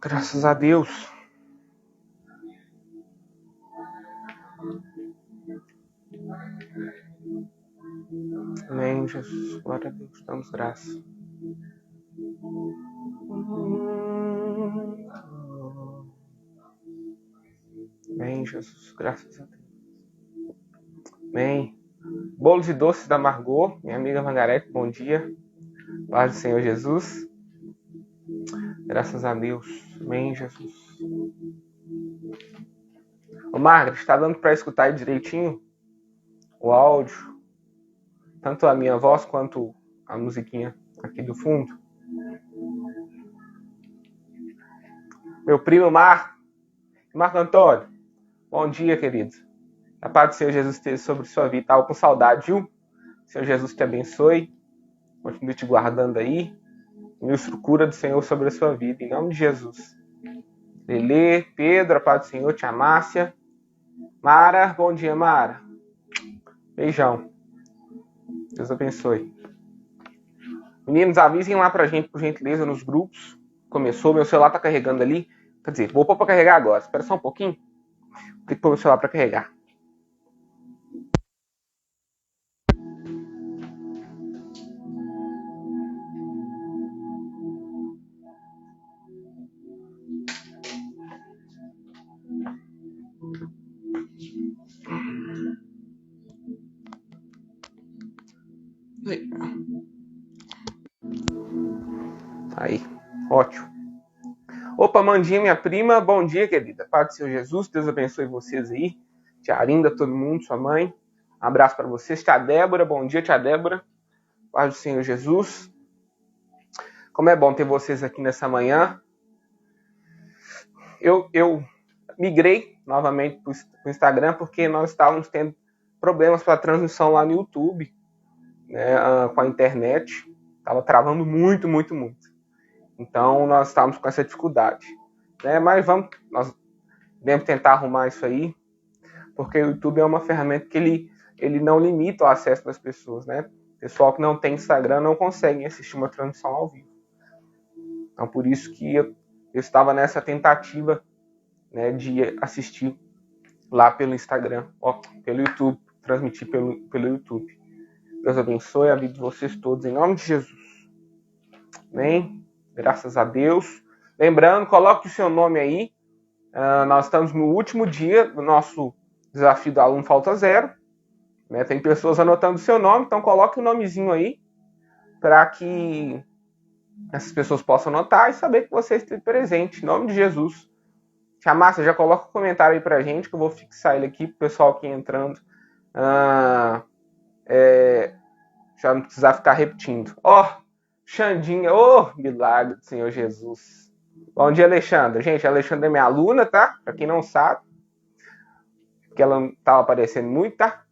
Graças a Deus. Amém, Jesus. Glória a Deus. Damos graça. Amém, Jesus. Graças a Deus. Amém. Bolos e doces da Margot, minha amiga Margarete, bom dia. Paz do Senhor Jesus. Graças a Deus. Amém, Jesus. Ô, Margaret, está dando para escutar aí direitinho o áudio? Tanto a minha voz quanto a musiquinha aqui do fundo? Meu primo Marco Antônio, bom dia, querido. A paz do Senhor Jesus esteja sobre sua vida. Estava com saudade, viu? Senhor Jesus te abençoe. Continue te guardando aí. Ministro cura do Senhor sobre a sua vida. Em nome de Jesus. Lelê, Pedro, a paz do Senhor, tia Márcia. Mara, bom dia, Mara. Beijão. Deus abençoe. Meninos, avisem lá pra gente, por gentileza, nos grupos. Começou, meu celular tá carregando ali. Quer dizer, vou pôr pra carregar agora. Espera só um pouquinho. Vou ter que pôr meu celular pra carregar. Aí, ótimo. Opa, Mandinha, minha prima, bom dia, querida. Paz do Senhor Jesus, Deus abençoe vocês aí. Tia Arinda, todo mundo, sua mãe. Um abraço para vocês. Tia Débora, bom dia, tia Débora. Paz do Senhor Jesus. Como é bom ter vocês aqui nessa manhã. Eu migrei novamente para o Instagram porque nós estávamos tendo problemas para a transmissão lá no YouTube, né, com a internet. Estava travando muito. Então, nós estávamos com essa dificuldade. Né? Mas nós devemos tentar arrumar isso aí, porque o YouTube é uma ferramenta que ele não limita o acesso das pessoas. Né? O pessoal que não tem Instagram não consegue assistir uma transmissão ao vivo. Então, por isso que eu estava nessa tentativa, né, de assistir lá pelo Instagram, pelo YouTube, transmitir pelo YouTube. Deus abençoe a vida de vocês todos, em nome de Jesus. Amém? Graças a Deus. Lembrando, coloque o seu nome aí. Nós estamos no último dia do nosso desafio do aluno Falta Zero. Né? Tem pessoas anotando o seu nome, então coloque o nomezinho aí para que essas pessoas possam anotar e saber que você esteve presente. Em nome de Jesus. Tia Márcia, já coloca um comentário aí pra gente, que eu vou fixar ele aqui pro pessoal que entrando. Já não precisar ficar repetindo. Xandinha, milagre do Senhor Jesus. Bom dia, Alexandra. Gente, a Alexandra é minha aluna, tá? Pra quem não sabe. Porque ela não tava aparecendo muito, tá?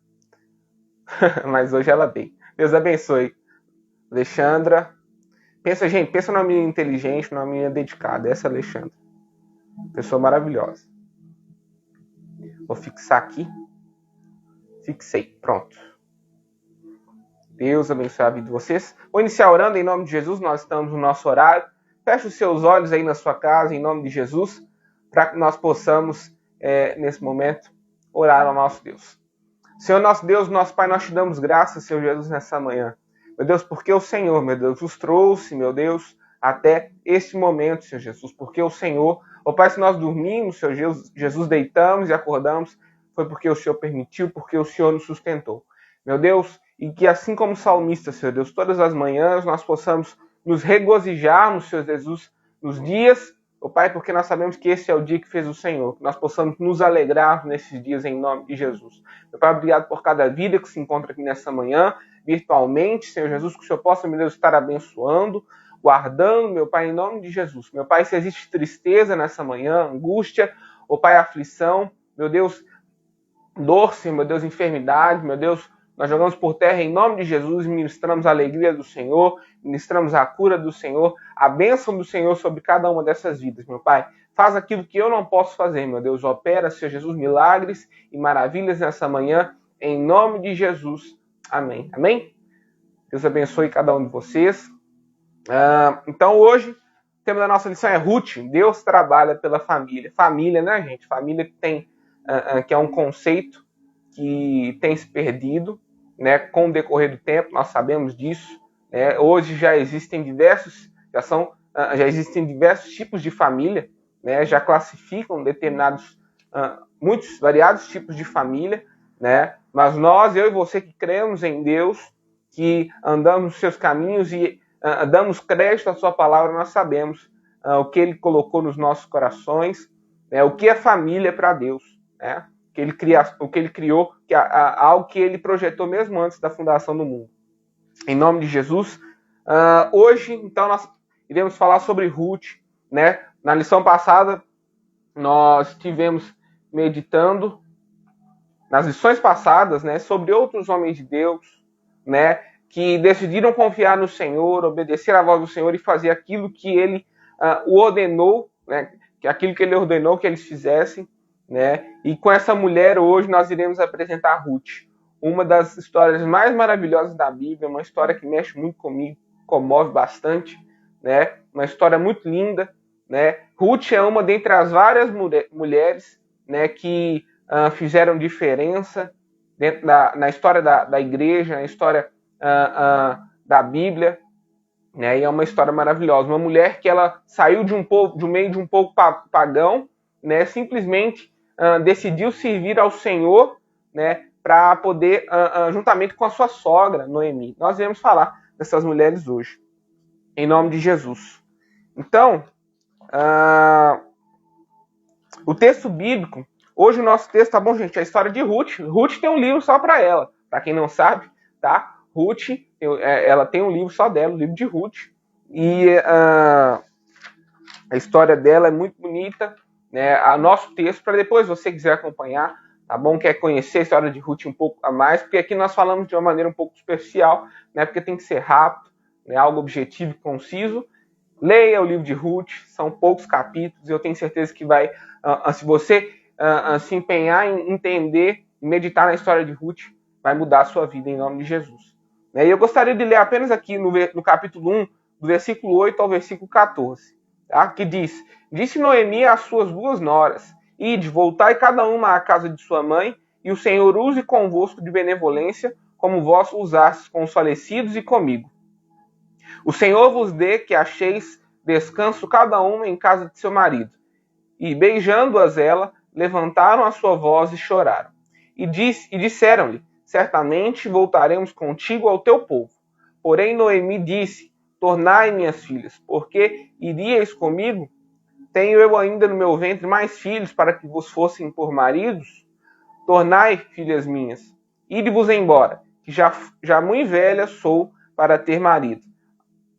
Mas hoje ela veio. Deus abençoe. Alexandra. Pensa numa menina inteligente, numa menina dedicada. Essa é a Alexandra. Pessoa maravilhosa. Vou fixar aqui. Fixei. Pronto. Deus abençoe a vida de vocês. Vou iniciar orando em nome de Jesus. Nós estamos no nosso horário. Feche os seus olhos aí na sua casa, em nome de Jesus, para que nós possamos, nesse momento, orar ao nosso Deus. Senhor nosso Deus, nosso Pai, nós te damos graças, Senhor Jesus, nessa manhã. Meu Deus, porque o Senhor, meu Deus, os trouxe, meu Deus, até este momento, Senhor Jesus. Porque o Senhor, Pai, se nós dormimos, Senhor Jesus, deitamos e acordamos, foi porque o Senhor permitiu, porque o Senhor nos sustentou. Meu Deus, e que assim como salmista, Senhor Deus, todas as manhãs nós possamos nos regozijarmos, Senhor Jesus, nos dias, Pai, porque nós sabemos que esse é o dia que fez o Senhor, que nós possamos nos alegrar nesses dias em nome de Jesus. Meu Pai, obrigado por cada vida que se encontra aqui nessa manhã, virtualmente, Senhor Jesus, que o Senhor possa, meu Deus, estar abençoando, guardando, meu Pai, em nome de Jesus. Meu Pai, se existe tristeza nessa manhã, angústia, Pai, aflição, meu Deus, dor, Senhor, meu Deus, enfermidade, meu Deus, nós jogamos por terra em nome de Jesus, ministramos a alegria do Senhor, ministramos a cura do Senhor, a bênção do Senhor sobre cada uma dessas vidas, meu Pai. Faz aquilo que eu não posso fazer, meu Deus. Opera, Senhor Jesus, milagres e maravilhas nessa manhã, em nome de Jesus. Amém. Amém? Deus abençoe cada um de vocês. Então, hoje, O tema da nossa lição é Ruth, Deus trabalha pela família. Família, né, gente? Família que é um conceito que tem se perdido, né, com o decorrer do tempo, nós sabemos disso. Né? Hoje já existem diversos tipos de família, né, já classificam determinados, muitos variados tipos de família, né? Mas nós, eu e você que cremos em Deus, que andamos nos seus caminhos e damos crédito à sua palavra, nós sabemos o que ele colocou nos nossos corações, né, o que é família para Deus, né? O que ele criou, algo que ele projetou mesmo antes da fundação do mundo. Em nome de Jesus, hoje, então, nós iremos falar sobre Ruth, né? Na lição passada, nós estivemos meditando, nas lições passadas, né, sobre outros homens de Deus, né, que decidiram confiar no Senhor, obedecer à voz do Senhor e fazer aquilo que ele o ordenou, né, aquilo que ele ordenou que eles fizessem, né? E com essa mulher hoje nós iremos apresentar Ruth, uma das histórias mais maravilhosas da Bíblia, uma história que mexe muito comigo, comove bastante, né? Uma história muito linda, né? Ruth é uma dentre as várias mulheres, né, que fizeram diferença dentro na história da igreja, na história da Bíblia, né? E é uma história maravilhosa. Uma mulher que ela saiu do meio de um povo pagão, né? Simplesmente decidiu servir ao Senhor, né? Para poder, juntamente com a sua sogra, Noemi. Nós iremos falar dessas mulheres hoje, em nome de Jesus. Então, o texto bíblico, hoje o nosso texto, tá bom, gente? É a história de Ruth. Ruth tem um livro só para ela, para quem não sabe, tá? Ruth, ela tem um livro só dela, o livro de Ruth. E a história dela é muito bonita, né? O nosso texto, para depois você quiser acompanhar, tá bom? Quer conhecer a história de Ruth um pouco a mais, porque aqui nós falamos de uma maneira um pouco superficial, né? Porque tem que ser rápido, né? Algo objetivo e conciso. Leia o livro de Ruth, são poucos capítulos, eu tenho certeza que vai, se você se empenhar em entender e meditar na história de Ruth, vai mudar a sua vida em nome de Jesus. E eu gostaria de ler apenas aqui no capítulo 1, do versículo 8 ao versículo 14, tá? Que diz: Disse Noemi às suas duas noras: Ide, voltai cada uma à casa de sua mãe, e o Senhor use convosco de benevolência, como vós usastes com os falecidos e comigo. O Senhor vos dê que acheis descanso cada uma em casa de seu marido. E beijando-as ela, levantaram a sua voz e choraram. E disseram-lhe: Certamente voltaremos contigo ao teu povo. Porém Noemi disse: Tornai, minhas filhas, porque iríeis comigo? Tenho eu ainda no meu ventre mais filhos para que vos fossem por maridos? Tornai, filhas minhas, ide-vos embora, que já muito velha sou para ter marido.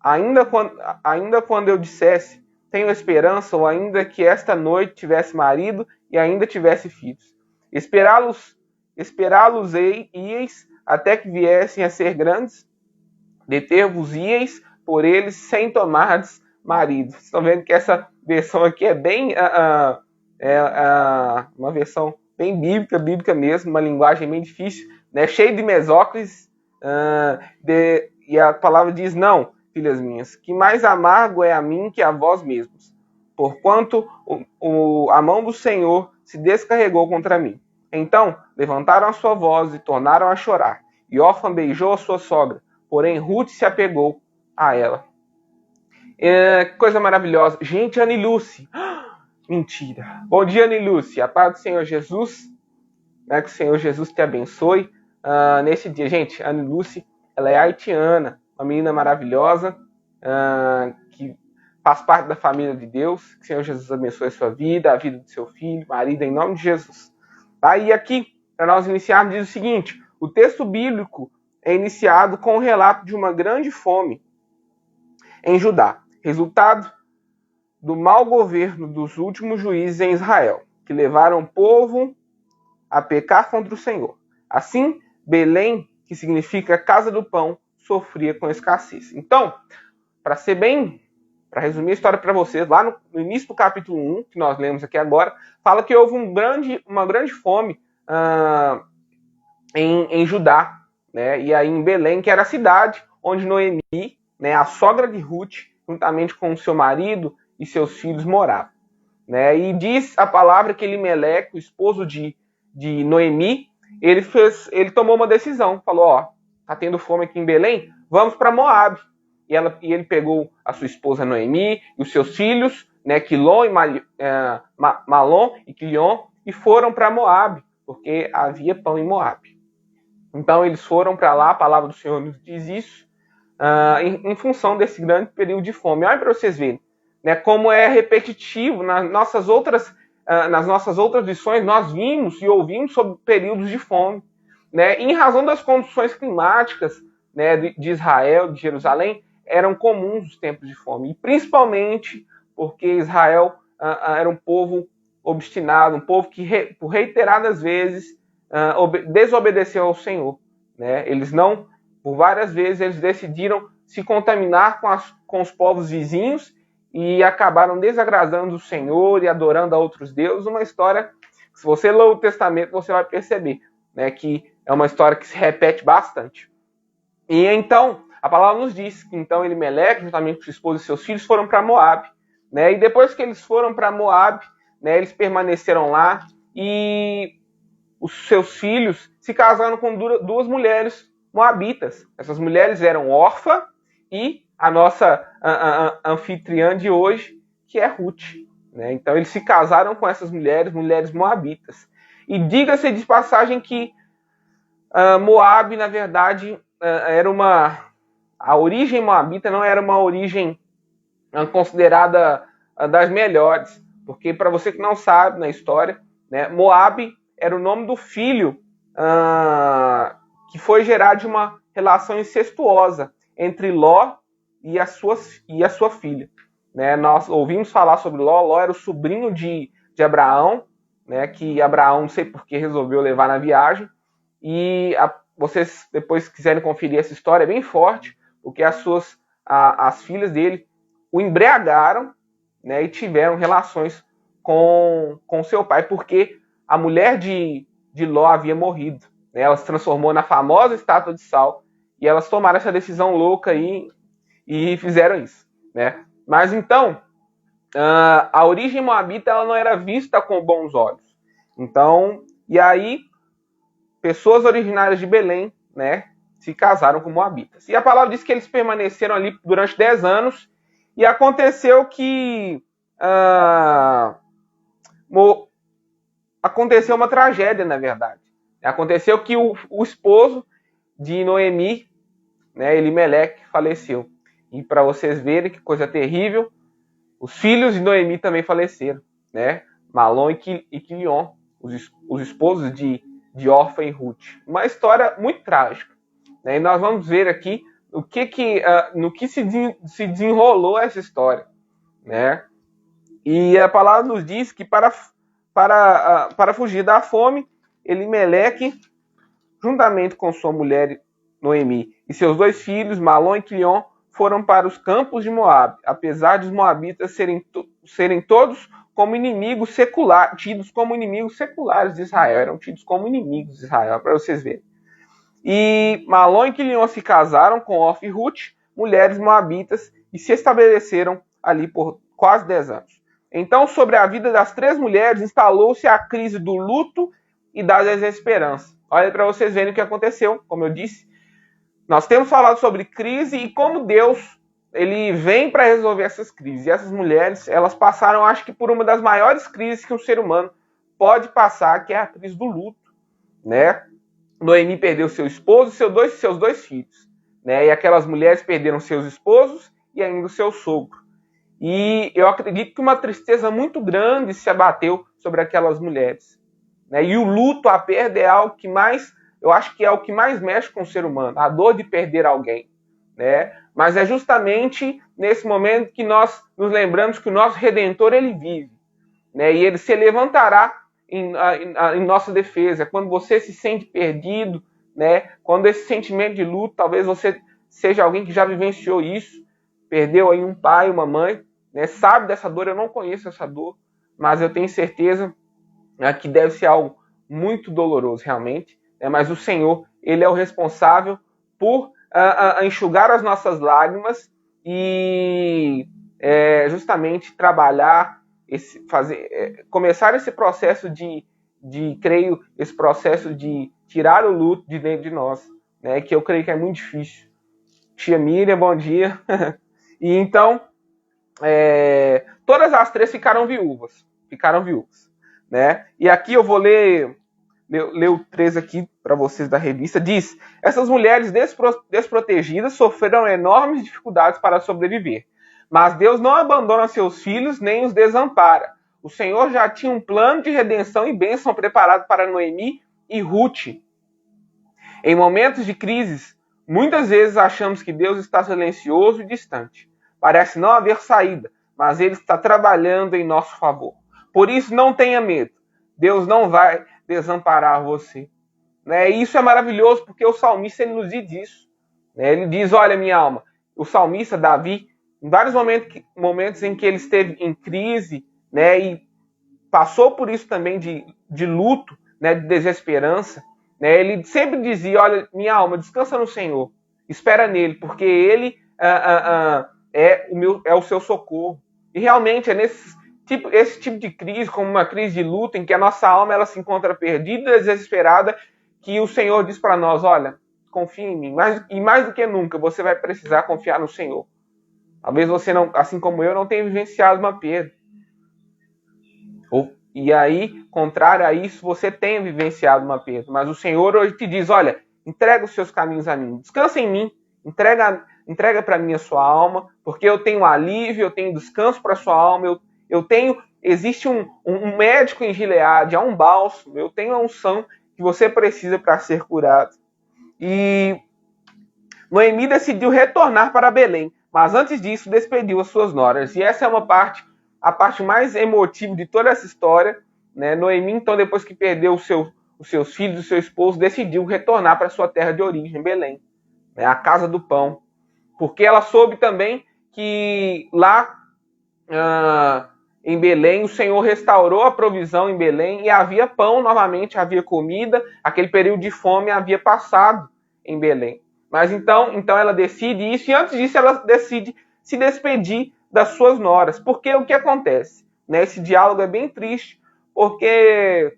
Ainda quando eu dissesse, tenho esperança, ou ainda que esta noite tivesse marido e ainda tivesse filhos. Esperá-los-eis até que viessem a ser grandes, deter-vos-ieis por eles sem tomardes marido. Vocês estão vendo que essa versão aqui é bem uma versão bem bíblica mesmo, uma linguagem bem difícil, né? Cheia de mesóclises, e a palavra diz: Não, filhas minhas, que mais amargo é a mim que a vós mesmos, porquanto a mão do Senhor se descarregou contra mim. Então levantaram a sua voz e tornaram a chorar, e Orfa beijou a sua sogra, porém Ruth se apegou a ela. Que coisa maravilhosa. Gente, Anilúcia. Mentira. Bom dia, Anilúcia. A paz do Senhor Jesus. Né, que o Senhor Jesus te abençoe nesse dia. Gente, Anilúcia, ela é haitiana, uma menina maravilhosa, que faz parte da família de Deus. Que o Senhor Jesus abençoe a sua vida, a vida do seu filho, marido, em nome de Jesus. Tá? E aqui, para nós iniciarmos, diz o seguinte: o texto bíblico é iniciado com o relato de uma grande fome em Judá, resultado do mau governo dos últimos juízes em Israel, que levaram o povo a pecar contra o Senhor. Assim, Belém, que significa casa do pão, sofria com escassez. Então, para resumir a história para vocês, lá no início do capítulo 1, que nós lemos aqui agora, fala que houve uma grande fome em Judá, né? E aí em Belém, que era a cidade onde Noemi, né, a sogra de Ruth, juntamente com o seu marido e seus filhos, moravam. Né? E diz a palavra que Elimeleque, o esposo de Noemi, ele tomou uma decisão. Falou, ó, tá tendo fome aqui em Belém, vamos para Moabe. E ele pegou a sua esposa Noemi e os seus filhos, né, Quilom e Malom e Quilion, e foram para Moabe, porque havia pão em Moabe. Então eles foram para lá, a palavra do Senhor nos diz isso, em função desse grande período de fome. Olha para vocês verem, né, como é repetitivo nas nossas outras lições. Nós vimos e ouvimos sobre períodos de fome, né, em razão das condições climáticas, né, de Israel, de Jerusalém. Eram comuns os tempos de fome, e principalmente porque Israel era um povo obstinado, um povo que por reiteradas vezes desobedeceu ao Senhor, né? Por várias vezes eles decidiram se contaminar com os povos vizinhos e acabaram desagradando o Senhor e adorando a outros deuses. Uma história que, se você ler o Testamento, você vai perceber, né, que é uma história que se repete bastante. E então, a palavra nos diz que então Elimeleque, juntamente com sua esposa e seus filhos, foram para Moabe, né? E depois que eles foram para Moabe, né, eles permaneceram lá, e os seus filhos se casaram com duas mulheres moabitas. Essas mulheres eram Orfa e a nossa anfitriã de hoje, que é Ruth, né? Então eles se casaram com essas mulheres moabitas. E diga-se de passagem que Moabe, na verdade, a origem moabita não era uma origem considerada das melhores, porque, para você que não sabe na história, né, Moabe era o nome do filho que foi gerado de uma relação incestuosa entre Ló e a sua filha. Né? Nós ouvimos falar sobre Ló. Ló era o sobrinho de Abraão, né, que Abraão, não sei por que, resolveu levar na viagem. E vocês depois quiserem conferir essa história, é bem forte, porque as filhas dele o embriagaram, né, e tiveram relações com seu pai, porque a mulher de Ló havia morrido. Né? Ela se transformou na famosa estátua de sal, e elas tomaram essa decisão louca aí e fizeram isso. Né? Mas então, a origem moabita ela não era vista com bons olhos. Então, e aí, pessoas originárias de Belém, né, se casaram com moabitas. E a palavra diz que eles permaneceram ali durante 10 anos, e aconteceu que aconteceu uma tragédia, na verdade. Aconteceu que o esposo de Noemi, né, Elimeleque, faleceu. E para vocês verem que coisa terrível, os filhos de Noemi também faleceram, né? Malom e Quilion, os esposos de Orfa e Ruth. Uma história muito trágica. Né? E nós vamos ver aqui no que se desenrolou essa história. Né? E a palavra nos diz que para fugir da fome, Elimeleque, juntamente com sua mulher Noemi e seus 2 filhos, Malom e Quilion, foram para os campos de Moabe, apesar de os moabitas serem todos como inimigos seculares, tidos como inimigos seculares de Israel, eram tidos como inimigos de Israel, para vocês verem. E Malom e Quilion se casaram com Orfa e Ruth, mulheres moabitas, e se estabeleceram ali por quase 10 anos. Então, sobre a vida das 3 mulheres, instalou-se a crise do luto e da desesperança. Olha para vocês verem o que aconteceu, como eu disse. Nós temos falado sobre crise e como Deus ele vem para resolver essas crises. E essas mulheres, elas passaram, acho que, por uma das maiores crises que um ser humano pode passar, que é a crise do luto. Né? Noemi perdeu seu esposo e seus 2 filhos. Né? E aquelas mulheres perderam seus esposos e ainda o seu sogro. E eu acredito que uma tristeza muito grande se abateu sobre aquelas mulheres. Né? E o luto, a perda, é algo que eu acho que é o que mais mexe com o ser humano, a dor de perder alguém. Né? Mas é justamente nesse momento que nós nos lembramos que o nosso Redentor, ele vive. Né? E ele se levantará em nossa defesa. Quando você se sente perdido, né? Quando esse sentimento de luto, talvez você seja alguém que já vivenciou isso, perdeu aí um pai, uma mãe, né? Sabe dessa dor. Eu não conheço essa dor, mas eu tenho certeza que deve ser algo muito doloroso, realmente. Né? Mas o Senhor, ele é o responsável por enxugar as nossas lágrimas e justamente trabalhar, começar esse processo creio, esse processo de tirar o luto de dentro de nós, né, que eu creio que é muito difícil. Tia Miriam, bom dia. E então, todas as três ficaram viúvas, né? E aqui eu vou ler o 3 aqui para vocês da revista. Diz: essas mulheres desprotegidas sofreram enormes dificuldades para sobreviver, mas Deus não abandona seus filhos nem os desampara. O Senhor já tinha um plano de redenção e bênção preparado para Noemi e Ruth. Em momentos de crises, muitas vezes achamos que Deus está silencioso e distante. Parece não haver saída, mas Ele está trabalhando em nosso favor. Por isso, não tenha medo. Deus não vai desamparar você. Né? E isso é maravilhoso, porque o salmista ele nos diz isso. Né? Ele diz, olha, minha alma, o salmista Davi, em vários momentos em que ele esteve em crise, né, e passou por isso também de luto, né, de desesperança, né, ele sempre dizia, olha, minha alma, descansa no Senhor, espera nele, porque ele é o seu socorro. E realmente é esse tipo de crise, como uma crise de luto, em que a nossa alma ela se encontra perdida, desesperada, que o Senhor diz para nós, olha, confia em mim, e mais do que nunca, você vai precisar confiar no Senhor. Talvez você, não, assim como eu, não tenha vivenciado uma perda. E aí, contrário a isso, você tenha vivenciado uma perda. Mas o Senhor hoje te diz, olha, entrega os seus caminhos a mim, descansa em mim, entrega para mim a sua alma, porque eu tenho alívio, eu tenho descanso para a sua alma, existe um médico em Gileade, há um bálsamo, eu tenho a unção que você precisa para ser curado. E Noemi decidiu retornar para Belém, mas antes disso despediu as suas noras. E essa é a parte mais emotiva de toda essa história. Né? Noemi, então, depois que perdeu os seus filhos, o seu esposo, decidiu retornar para sua terra de origem, Belém, né? A casa do pão. Porque ela soube também que lá em Belém, o Senhor restaurou a provisão em Belém e havia pão novamente, havia comida, aquele período de fome havia passado em Belém. Mas então ela decide isso, e antes disso ela decide se despedir das suas noras. Porque o que acontece? Né? Esse diálogo é bem triste, porque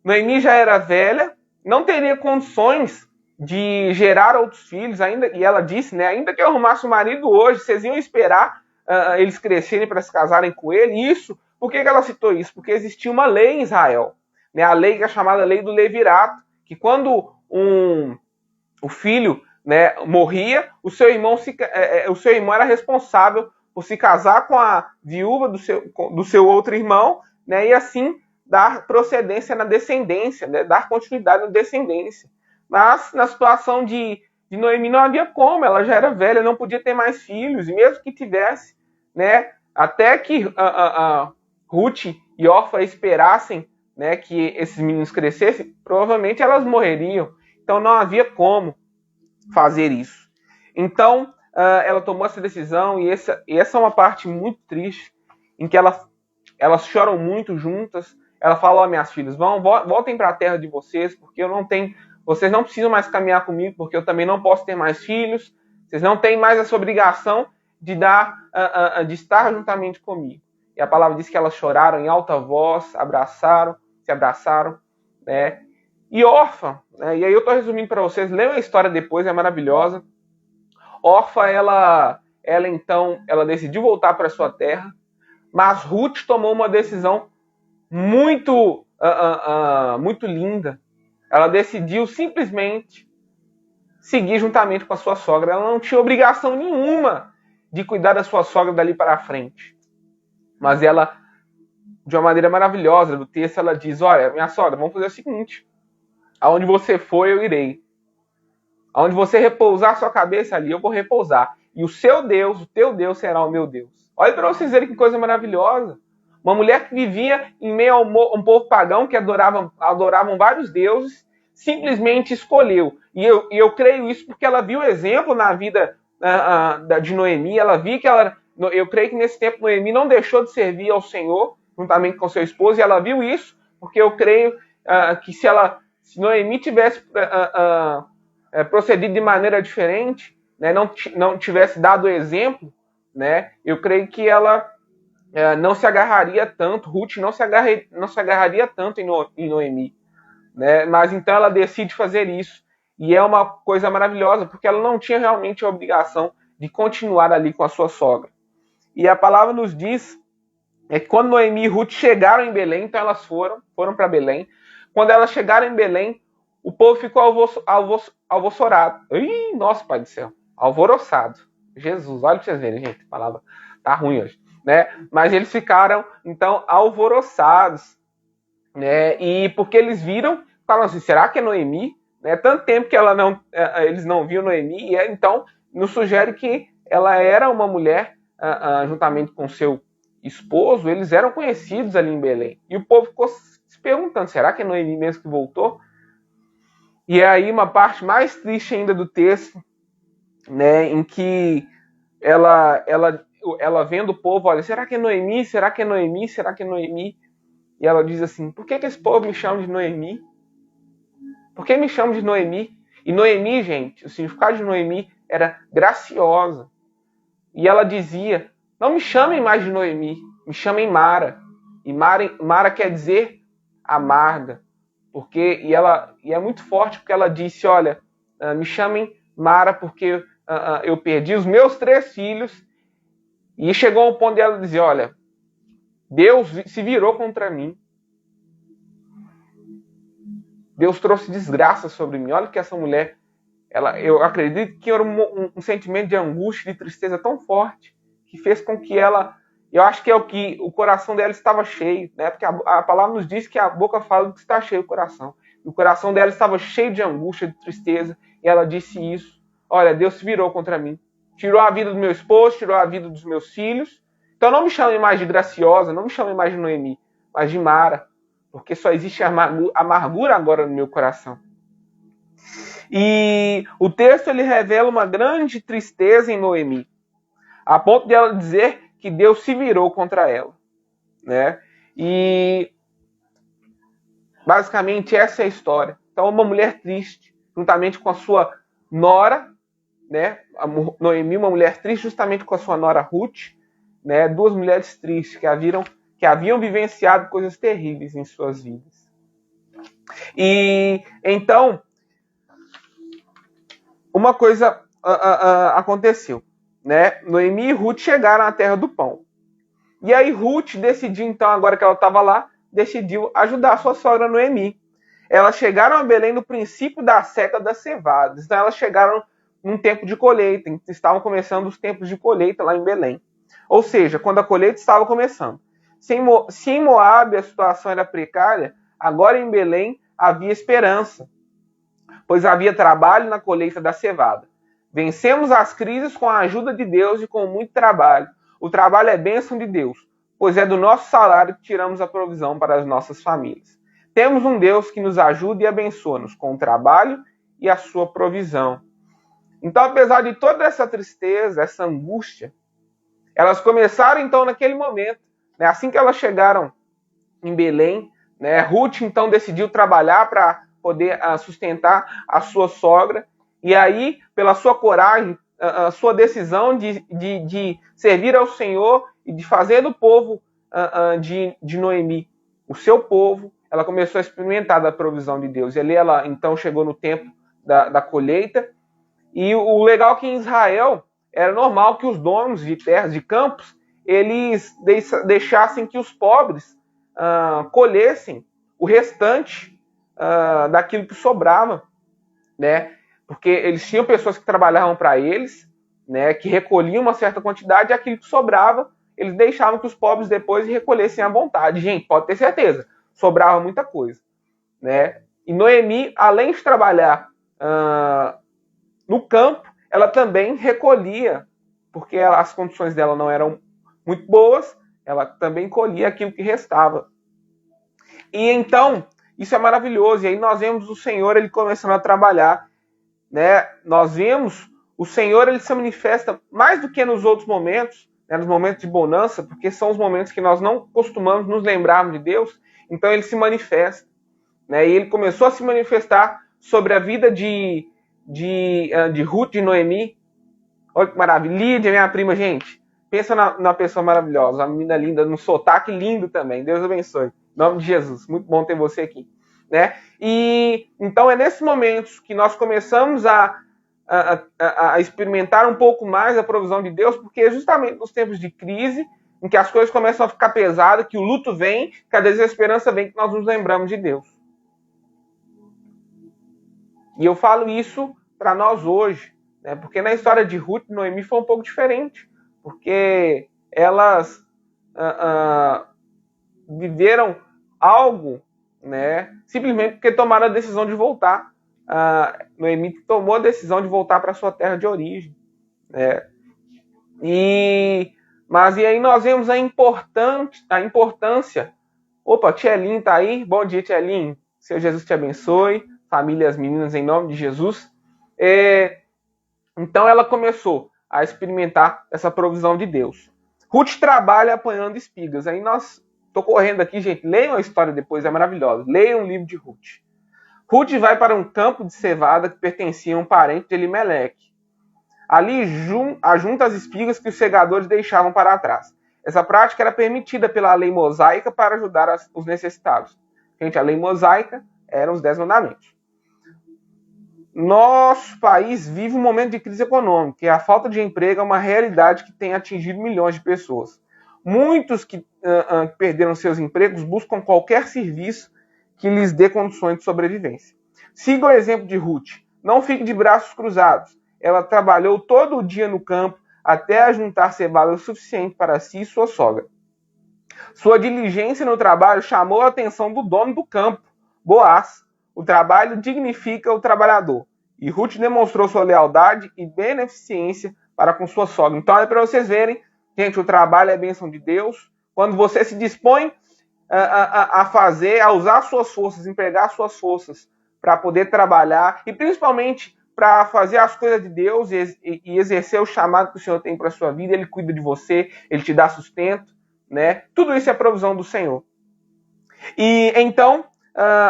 Noemi já era velha, não teria condições de gerar outros filhos, e ela disse, né, ainda que eu arrumasse um marido hoje, vocês iam esperar eles crescerem para se casarem com ele. Isso, por que ela citou isso? Porque existia uma lei em Israel, né, a lei que é chamada lei do levirato, que quando o filho, né, morria, o seu irmão era responsável por se casar com a viúva do seu outro irmão, né, e assim dar procedência na descendência, né, dar continuidade na descendência. Mas na situação de Noemi não havia como, ela já era velha, não podia ter mais filhos, e mesmo que tivesse, né, até que Ruth e Orfa esperassem, né, que esses meninos crescessem, provavelmente elas morreriam. Então não havia como fazer isso. Então ela tomou essa decisão, e essa é uma parte muito triste, em que elas choram muito juntas. Ela fala, minhas filhas, voltem para a terra de vocês, porque vocês não precisam mais caminhar comigo, porque eu também não posso ter mais filhos. Vocês não têm mais essa obrigação de estar juntamente comigo. E a palavra diz que elas choraram em alta voz, se abraçaram, né? E Orfa, né? E aí eu estou resumindo para vocês, leiam a história depois, é maravilhosa. Orfa, ela decidiu voltar para sua terra, mas Ruth tomou uma decisão muito linda. Ela decidiu simplesmente seguir juntamente com a sua sogra. Ela não tinha obrigação nenhuma de cuidar da sua sogra dali para frente. Mas ela, de uma maneira maravilhosa do texto, ela diz, olha, minha sogra, vamos fazer o seguinte, aonde você for, eu irei. Aonde você repousar sua cabeça ali, eu vou repousar. E o seu Deus, o teu Deus, será o meu Deus. Olha para vocês verem que coisa maravilhosa. Uma mulher que vivia em meio a um povo pagão que adoravam vários deuses, simplesmente escolheu. E eu creio isso porque ela viu exemplo na vida de Noemi. Ela viu que eu creio que nesse tempo Noemi não deixou de servir ao Senhor, juntamente com seu esposo, e ela viu isso porque eu creio que se Noemi tivesse procedido de maneira diferente, né, não tivesse dado exemplo, né, eu creio que ela não se agarraria tanto, Ruth não se agarraria tanto em Noemi, né, mas então ela decide fazer isso, e é uma coisa maravilhosa, porque ela não tinha realmente a obrigação de continuar ali com a sua sogra. E a palavra nos diz que quando Noemi e Ruth chegaram em Belém, então elas foram para Belém. Quando elas chegaram em Belém, o povo ficou alvoroçado. Ih, nossa, Pai do céu. Alvoroçado. Jesus, olha para vocês verem, gente. A palavra tá ruim hoje, né? Mas eles ficaram, então, alvoroçados, né? E porque eles viram, falaram assim, será que é Noemi? Né? Tanto tempo que eles não viam Noemi, e então nos sugere que ela era uma mulher, juntamente com seu esposo, eles eram conhecidos ali em Belém. E o povo ficou se perguntando, será que é Noemi mesmo que voltou? E aí uma parte mais triste ainda do texto, né, em que ela vendo o povo, olha, será que é Noemi? Será que é Noemi? Será que é Noemi? E ela diz assim, por que esse povo me chama de Noemi? Por que me chamam de Noemi? E Noemi, gente, o significado de Noemi era graciosa. E ela dizia, não me chamem mais de Noemi, me chamem Mara. E Mara quer dizer amarga. E é muito forte porque ela disse, olha, me chamem Mara porque eu perdi os meus 3 filhos. E chegou ao ponto dela dizer, olha, Deus se virou contra mim. Deus trouxe desgraça sobre mim. Olha que essa mulher, eu acredito que era um sentimento de angústia, de tristeza tão forte, que fez com que ela, eu acho que é o que o coração dela estava cheio, né? Porque a palavra nos diz que a boca fala do que está cheio o coração. E o coração dela estava cheio de angústia, de tristeza, e ela disse isso. Olha, Deus se virou contra mim. Tirou a vida do meu esposo, tirou a vida dos meus filhos. Então não me chamem mais de Graciosa, não me chamem mais de Noemi, mas de Mara. Porque só existe amargura agora no meu coração. E o texto ele revela uma grande tristeza em Noemi, a ponto de ela dizer que Deus se virou contra ela, né? E basicamente essa é a história. Então uma mulher triste, juntamente com a sua nora, né? A Noemi, uma mulher triste justamente com a sua nora Ruth, né? 2 mulheres tristes que haviam vivenciado coisas terríveis em suas vidas. E então, uma coisa aconteceu, né? Noemi e Ruth chegaram à terra do pão. E aí Ruth decidiu, então, agora que ela estava lá, decidiu ajudar a sua sogra Noemi. Elas chegaram a Belém no princípio da seca das cevadas. Então elas chegaram num tempo de colheita. Estavam começando os tempos de colheita lá em Belém. Ou seja, quando a colheita estava começando. Se em Moabe a situação era precária, agora em Belém havia esperança, pois havia trabalho na colheita da cevada. Vencemos as crises com a ajuda de Deus e com muito trabalho. O trabalho é bênção de Deus, pois é do nosso salário que tiramos a provisão para as nossas famílias. Temos um Deus que nos ajuda e abençoa-nos com o trabalho e a sua provisão. Então, apesar de toda essa tristeza, essa angústia, elas começaram então naquele momento, né, assim que elas chegaram em Belém, né, Ruth então decidiu trabalhar para poder sustentar a sua sogra, e aí, pela sua coragem, a sua decisão de servir ao Senhor e de fazer do povo de Noemi o seu povo, ela começou a experimentar da provisão de Deus. E ali ela então chegou no tempo da colheita, e o legal é que em Israel era normal que os donos de terras, de campos, eles deixassem que os pobres colhessem o restante daquilo que sobrava, né? Porque eles tinham pessoas que trabalhavam para eles, né? Que recolhiam uma certa quantidade, e aquilo que sobrava, eles deixavam que os pobres depois recolhessem à vontade. Gente, pode ter certeza, sobrava muita coisa, né? E Noemi, além de trabalhar no campo, ela também recolhia, porque as condições dela não eram muito boas, ela também colhia aquilo que restava. E então, isso é maravilhoso. E aí nós vemos o Senhor ele começando a trabalhar, né? Nós vemos o Senhor ele se manifesta mais do que nos outros momentos, né? Nos momentos de bonança, porque são os momentos que nós não costumamos nos lembrarmos de Deus. Então ele se manifesta, né? E ele começou a se manifestar sobre a vida de Ruth, de Noemi, Olha que maravilha. Lídia, minha prima, gente. Pensa na pessoa maravilhosa, uma menina linda, num sotaque lindo também. Deus abençoe. Em nome de Jesus. Muito bom ter você aqui. Né? E então é nesses momentos que nós começamos a experimentar um pouco mais a provisão de Deus, porque é justamente nos tempos de crise, em que as coisas começam a ficar pesadas, que o luto vem, que a desesperança vem, que nós nos lembramos de Deus. E eu falo isso para nós hoje, né? Porque na história de Ruth e Noemi foi um pouco diferente, porque elas viveram algo, né? Simplesmente porque tomaram a decisão de voltar. Noemi tomou a decisão de voltar para sua terra de origem, né? Mas e aí nós vemos a importância. Opa, Tchelin está aí. Bom dia, Tchelin. Senhor Jesus te abençoe. Família, as meninas, em nome de Jesus. Então ela começou a experimentar essa provisão de Deus. Ruth trabalha apanhando espigas. Aí estou correndo aqui, gente. Leiam a história depois, é maravilhosa. Leiam o livro de Ruth. Ruth vai para um campo de cevada que pertencia a um parente de Elimeleque. Ali ajunta as espigas que os segadores deixavam para trás. Essa prática era permitida pela lei mosaica para ajudar os necessitados. Gente, a lei mosaica eram os 10 mandamentos. Nosso país vive um momento de crise econômica e a falta de emprego é uma realidade que tem atingido milhões de pessoas. Muitos que perderam seus empregos buscam qualquer serviço que lhes dê condições de sobrevivência. Siga o exemplo de Ruth. Não fique de braços cruzados. Ela trabalhou todo o dia no campo até ajuntar cevada o suficiente para si e sua sogra. Sua diligência no trabalho chamou a atenção do dono do campo, Boaz. O trabalho dignifica o trabalhador. E Ruth demonstrou sua lealdade e beneficência para com sua sogra. Então é para vocês verem, gente, o trabalho é bênção de Deus. Quando você se dispõe a fazer, a usar suas forças, empregar suas forças para poder trabalhar e principalmente para fazer as coisas de Deus e exercer o chamado que o Senhor tem para a sua vida, Ele cuida de você, Ele te dá sustento, né? Tudo isso é provisão do Senhor. E então,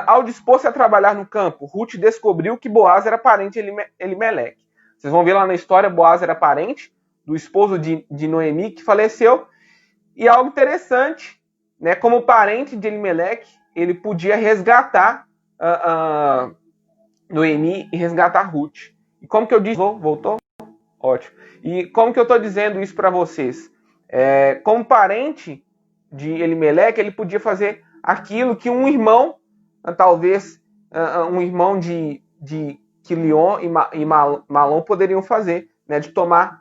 ao dispor-se a trabalhar no campo, Ruth descobriu que Boaz era parente de Elimeleque. Vocês vão ver lá na história, Boaz era parente do esposo de Noemi, que faleceu. E algo interessante, né? Como parente de Elimeleque, ele podia resgatar Noemi e resgatar Ruth. E como que eu disse? Voltou? Ótimo. E como que eu estou dizendo isso para vocês? Como parente de Elimeleque, ele podia fazer aquilo que um irmão, talvez um irmão de Quilion e Malom poderiam fazer, né? De tomar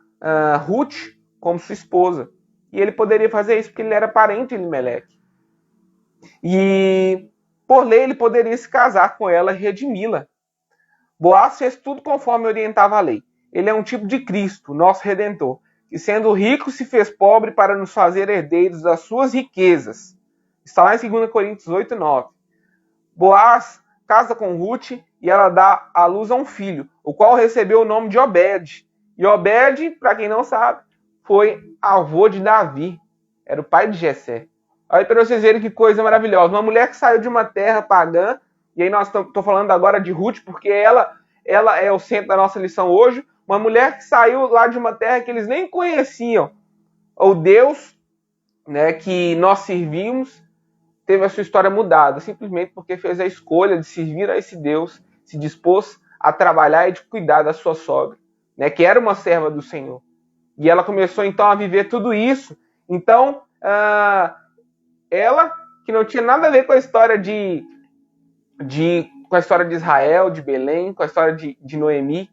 Ruth como sua esposa. E ele poderia fazer isso porque ele era parente de Elimeleque. E por lei ele poderia se casar com ela e redimi-la. Boaz fez tudo conforme orientava a lei. Ele é um tipo de Cristo, nosso Redentor, que sendo rico se fez pobre para nos fazer herdeiros das suas riquezas. Está lá em 2 Coríntios 8, 9. Boaz casa com Ruth e ela dá à luz a um filho, o qual recebeu o nome de Obed. E Obed, para quem não sabe, foi avô de Davi. Era o pai de Jessé. Olha para vocês verem que coisa maravilhosa. Uma mulher que saiu de uma terra pagã. E aí estou falando agora de Ruth, porque ela é o centro da nossa lição hoje. Uma mulher que saiu lá de uma terra que eles nem conheciam. O Deus, né, que nós servimos teve a sua história mudada, simplesmente porque fez a escolha de servir a esse Deus, se dispôs a trabalhar e de cuidar da sua sogra, né, que era uma serva do Senhor. E ela começou então a viver tudo isso. Então, ela, que não tinha nada a ver com a história com a história de Israel, de Belém, com a história de Noemi,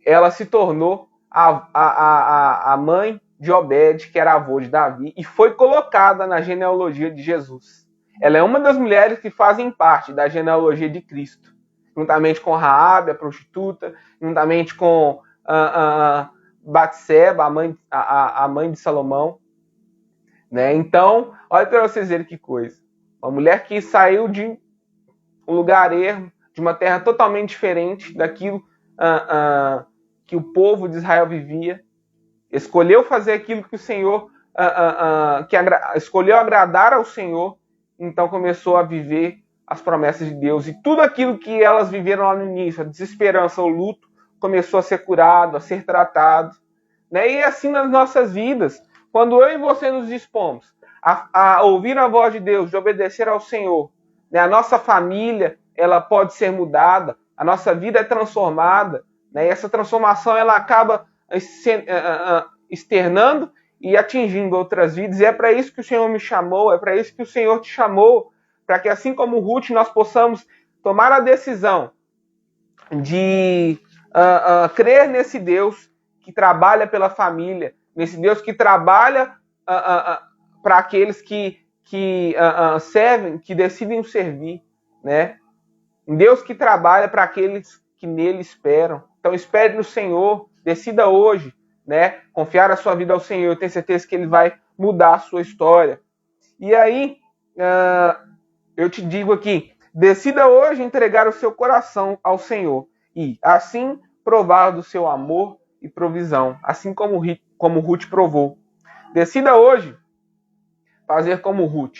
ela se tornou a mãe de Obed, que era avô de Davi, e foi colocada na genealogia de Jesus. Ela é uma das mulheres que fazem parte da genealogia de Cristo, juntamente com Raabe, a prostituta, juntamente com Batseba, a mãe de Salomão. Né? Então, olha para vocês verem que coisa. Uma mulher que saiu de um lugar ermo, de uma terra totalmente diferente daquilo que o povo de Israel vivia, escolheu fazer aquilo que o Senhor, escolheu agradar ao Senhor, então começou a viver as promessas de Deus. E tudo aquilo que elas viveram lá no início, a desesperança, o luto, começou a ser curado, a ser tratado. né? E assim nas nossas vidas, quando eu e você nos dispomos a ouvir a voz de Deus, de obedecer ao Senhor, né? A nossa família, ela pode ser mudada, a nossa vida é transformada, né? E essa transformação, ela acaba externando e atingindo outras vidas. E é para isso que o Senhor me chamou, é para isso que o Senhor te chamou, para que assim como Ruth, nós possamos tomar a decisão de crer nesse Deus que trabalha pela família, nesse Deus que trabalha para aqueles que servem, que decidem servir, né? Um Deus que trabalha para aqueles que nele esperam. Então espere no Senhor, decida hoje, né? Confiar a sua vida ao Senhor. Eu tenho certeza que Ele vai mudar a sua história. E aí, eu te digo aqui, decida hoje entregar o seu coração ao Senhor e assim provar do seu amor e provisão, assim como Ruth provou. Decida hoje fazer como Ruth,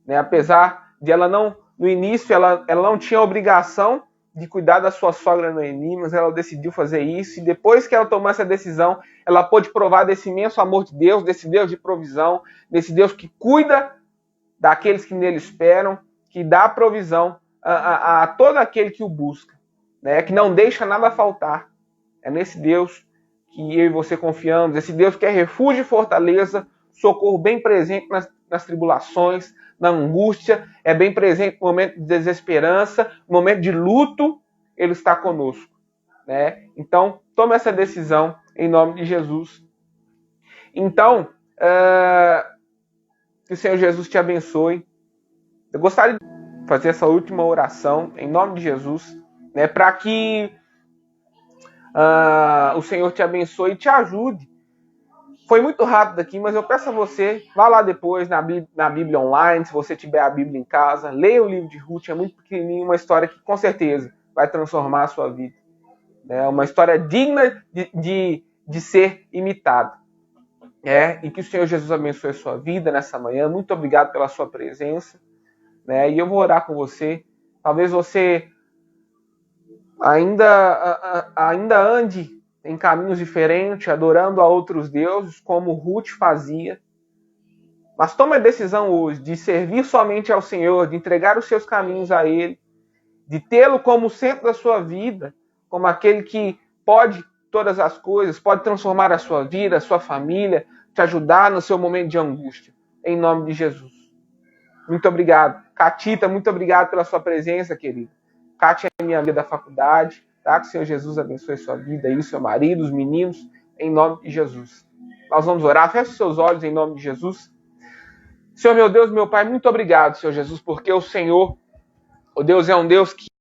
né? Apesar de ela não, no início, ela não tinha obrigação de cuidar da sua sogra Noemi, mas ela decidiu fazer isso, e depois que ela tomou essa decisão, ela pôde provar desse imenso amor de Deus, desse Deus de provisão, desse Deus que cuida daqueles que nele esperam, que dá provisão a todo aquele que o busca, né? Que não deixa nada faltar. É nesse Deus que eu e você confiamos, esse Deus que é refúgio e fortaleza, socorro bem presente nas tribulações, na angústia, é bem presente no momento de desesperança, no momento de luto, Ele está conosco, né? Então, tome essa decisão em nome de Jesus. Então, que o Senhor Jesus te abençoe. Eu gostaria de fazer essa última oração em nome de Jesus, né, para que o Senhor te abençoe e te ajude. Foi muito rápido aqui, mas eu peço a você, vá lá depois na Bíblia online, se você tiver a Bíblia em casa, leia o livro de Ruth, é muito pequenininho, uma história que com certeza vai transformar a sua vida. É uma história digna de ser imitada. E que o Senhor Jesus abençoe a sua vida nessa manhã. Muito obrigado pela sua presença. E eu vou orar com você. Talvez você ainda ande em caminhos diferentes, adorando a outros deuses, como Ruth fazia. Mas tome a decisão hoje de servir somente ao Senhor, de entregar os seus caminhos a Ele, de tê-lo como centro da sua vida, como aquele que pode todas as coisas, pode transformar a sua vida, a sua família, te ajudar no seu momento de angústia. Em nome de Jesus. Muito obrigado. Catita, muito obrigado pela sua presença, querida. Cátia é minha amiga da faculdade. Tá? Que o Senhor Jesus abençoe a sua vida e o seu marido, os meninos, em nome de Jesus. Nós vamos orar. Feche os seus olhos em nome de Jesus. Senhor, meu Deus, meu Pai, muito obrigado, Senhor Jesus, porque o Senhor, o Deus é um Deus que